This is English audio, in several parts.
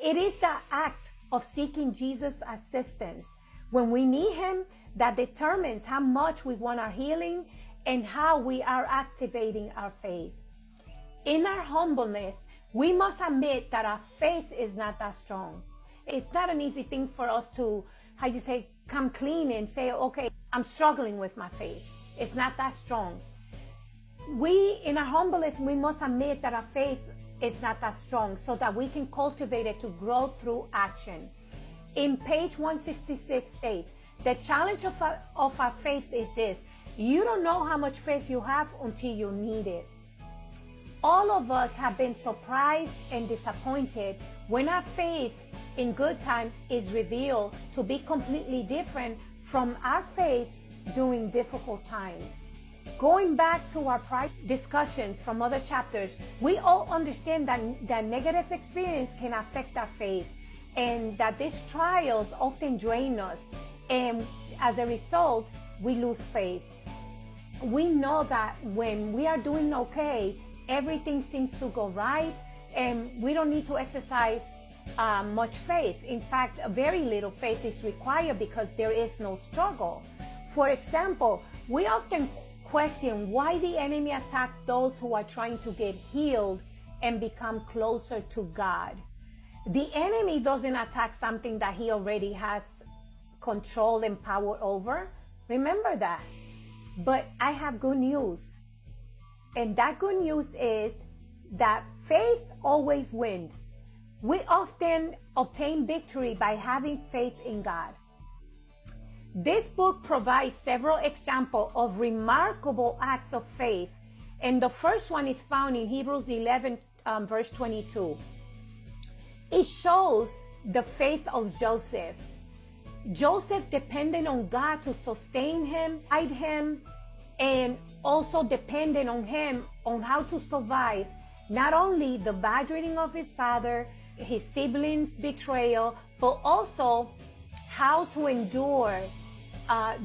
It is the act of seeking Jesus' assistance when we need him that determines how much we want our healing and how we are activating our faith. In our humbleness, we must admit that our faith is not that strong. It's not an easy thing for us to, come clean and say, okay, I'm struggling with my faith. It's not that strong. In our humbleness, we must admit that our faith is not that strong so that we can cultivate it to grow through action. In page 166 states, the challenge of our faith is this: you don't know how much faith you have until you need it. All of us have been surprised and disappointed when our faith in good times is revealed to be completely different from our faith during difficult times. Going back to our prior discussions from other chapters, we all understand that negative experience can affect our faith and that these trials often drain us, and as a result, we lose faith. We know that when we are doing okay, everything seems to go right, and we don't need to exercise much faith. In fact, very little faith is required because there is no struggle. For example, we often question why the enemy attacks those who are trying to get healed and become closer to God. The enemy doesn't attack something that he already has control and power over. Remember that. But I have good news. And that good news is that faith always wins. We often obtain victory by having faith in God. This book provides several examples of remarkable acts of faith, and the first one is found in Hebrews 11, verse 22. It shows the faith of Joseph. Joseph depended on God to sustain him, guide him, and also depended on him on how to survive not only the badgering of his father, his siblings' betrayal, but also how to endure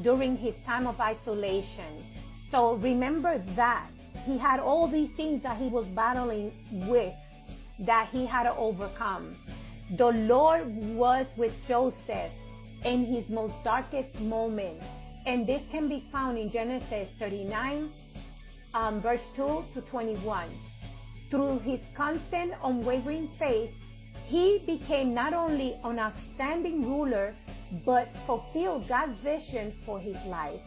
during his time of isolation. So remember that he had all these things that he was battling with that he had to overcome. The Lord was with Joseph in his most darkest moment, and this can be found in Genesis 39, verse 2 to 21. Through his constant, unwavering faith, he became not only an outstanding ruler, but fulfilled God's vision for his life.